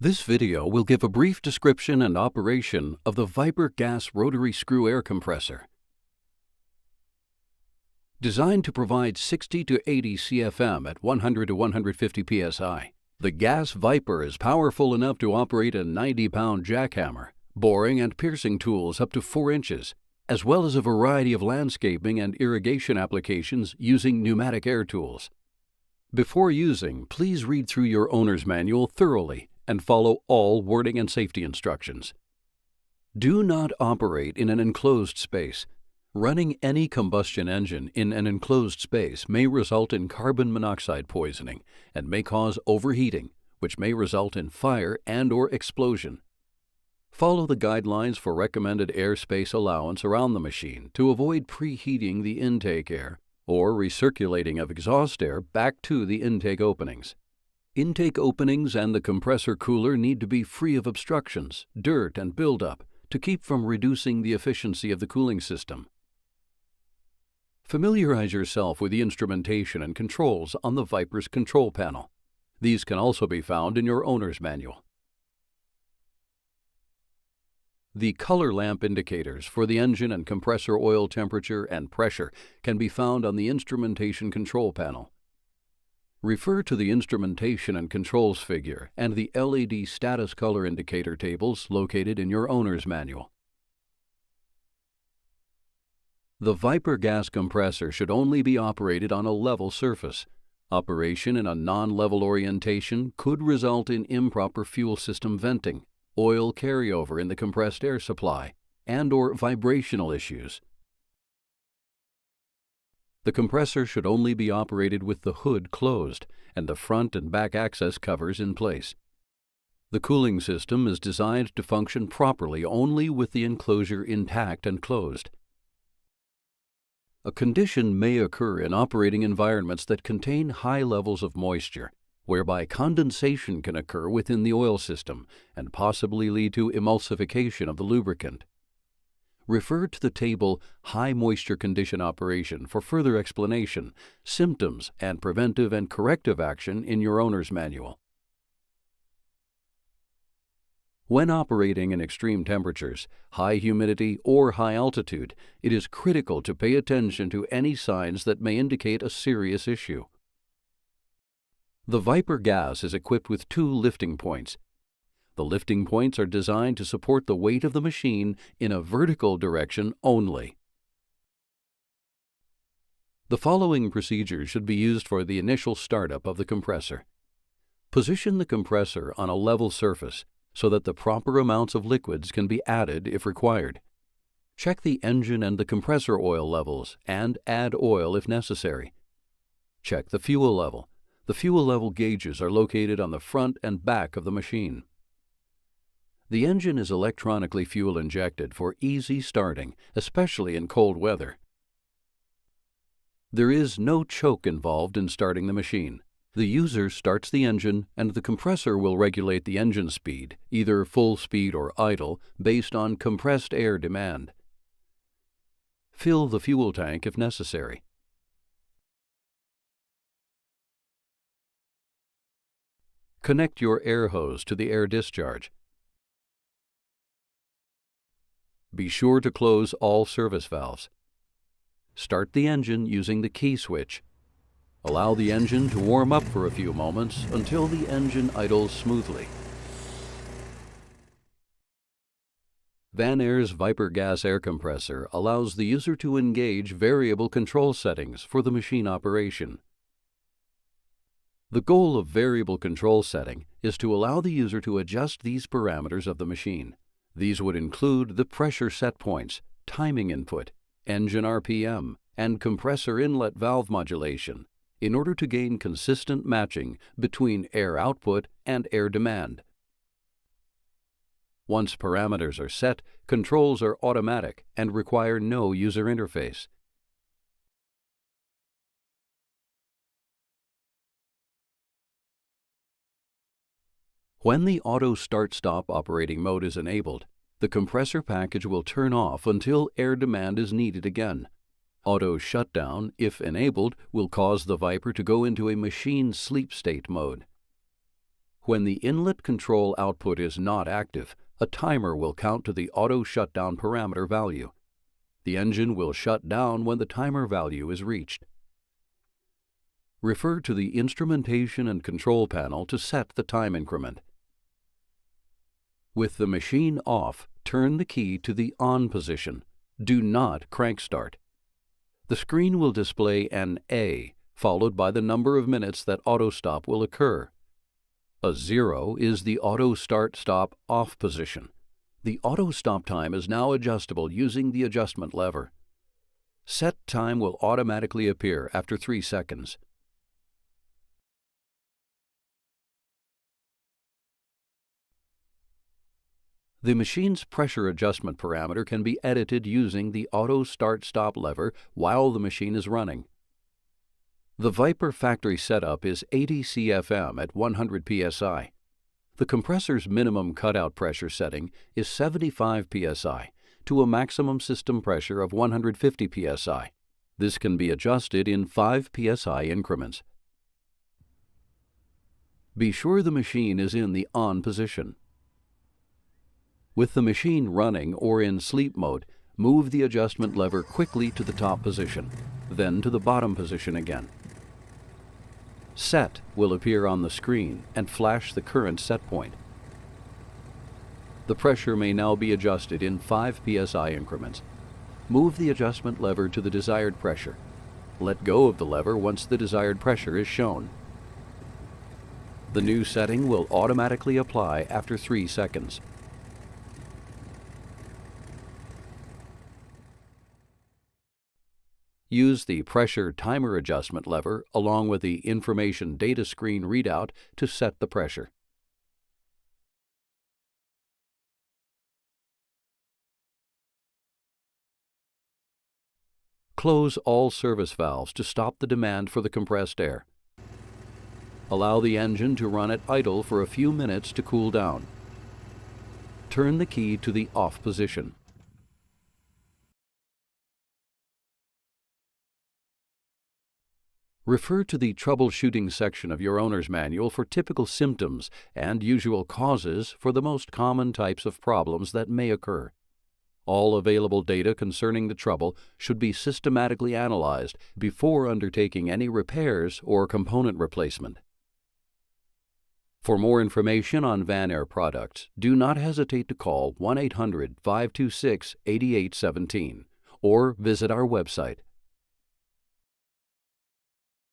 This video will give a brief description and operation of the Viper gas rotary screw air compressor. Designed to provide 60 to 80 CFM at 100 to 150 psi, the gas Viper is powerful enough to operate a 90-pound jackhammer, boring and piercing tools up to 4 inches, as well as a variety of landscaping and irrigation applications using pneumatic air tools. Before using, please read through your owner's manual thoroughly and follow all wording and safety instructions. Do not operate in an enclosed space. Running any combustion engine in an enclosed space may result in carbon monoxide poisoning and may cause overheating, which may result in fire and/or explosion. Follow the guidelines for recommended airspace allowance around the machine to avoid preheating the intake air or recirculating of exhaust air back to the intake openings. Intake openings and the compressor cooler need to be free of obstructions, dirt, and buildup to keep from reducing the efficiency of the cooling system. Familiarize yourself with the instrumentation and controls on the Viper's control panel. These can also be found in your owner's manual. The color lamp indicators for the engine and compressor oil temperature and pressure can be found on the instrumentation control panel. Refer to the instrumentation and controls figure and the LED status color indicator tables located in your owner's manual. The Viper gas compressor should only be operated on a level surface. Operation in a non-level orientation could result in improper fuel system venting, oil carryover in the compressed air supply, and/or vibrational issues. The compressor should only be operated with the hood closed and the front and back access covers in place. The cooling system is designed to function properly only with the enclosure intact and closed. A condition may occur in operating environments that contain high levels of moisture, whereby condensation can occur within the oil system and possibly lead to emulsification of the lubricant. Refer to the table High Moisture Condition Operation for further explanation, symptoms, and preventive and corrective action in your owner's manual. When operating in extreme temperatures, high humidity, or high altitude, it is critical to pay attention to any signs that may indicate a serious issue. The Viper gas is equipped with 2 lifting points. The lifting points are designed to support the weight of the machine in a vertical direction only. The following procedures should be used for the initial startup of the compressor. Position the compressor on a level surface so that the proper amounts of liquids can be added if required. Check the engine and the compressor oil levels and add oil if necessary. Check the fuel level. The fuel level gauges are located on the front and back of the machine. The engine is electronically fuel injected for easy starting, especially in cold weather. There is no choke involved in starting the machine. The user starts the engine and the compressor will regulate the engine speed, either full speed or idle, based on compressed air demand. Fill the fuel tank if necessary. Connect your air hose to the air discharge. Be sure to close all service valves. Start the engine using the key switch. Allow the engine to warm up for a few moments until the engine idles smoothly. Vanair's Viper gas air compressor allows the user to engage variable control settings for the machine operation. The goal of variable control setting is to allow the user to adjust these parameters of the machine. These would include the pressure set points, timing input, engine RPM, and compressor inlet valve modulation in order to gain consistent matching between air output and air demand. Once parameters are set, controls are automatic and require no user interface. When the auto start-stop operating mode is enabled, the compressor package will turn off until air demand is needed again. Auto shutdown, if enabled, will cause the Viper to go into a machine sleep state mode. When the inlet control output is not active, a timer will count to the auto shutdown parameter value. The engine will shut down when the timer value is reached. Refer to the Instrumentation and Control panel to set the time increment. With the machine off, turn the key to the on position. Do not crank start. The screen will display an A, followed by the number of minutes that auto stop will occur. A 0 is the auto start-stop off position. The auto stop time is now adjustable using the adjustment lever. Set time will automatically appear after 3 seconds. The machine's pressure adjustment parameter can be edited using the auto start-stop lever while the machine is running. The Viper factory setup is 80 CFM at 100 psi. The compressor's minimum cutout pressure setting is 75 psi to a maximum system pressure of 150 psi. This can be adjusted in 5 psi increments. Be sure the machine is in the on position. With the machine running or in sleep mode, move the adjustment lever quickly to the top position, then to the bottom position again. Set will appear on the screen and flash the current set point. The pressure may now be adjusted in 5 psi increments. Move the adjustment lever to the desired pressure. Let go of the lever once the desired pressure is shown. The new setting will automatically apply after 3 seconds. Use the pressure timer adjustment lever along with the information data screen readout to set the pressure. Close all service valves to stop the demand for the compressed air. Allow the engine to run at idle for a few minutes to cool down. Turn the key to the off position. Refer to the troubleshooting section of your owner's manual for typical symptoms and usual causes for the most common types of problems that may occur. All available data concerning the trouble should be systematically analyzed before undertaking any repairs or component replacement. For more information on Vanair products, do not hesitate to call 1-800-526-8817 or visit our website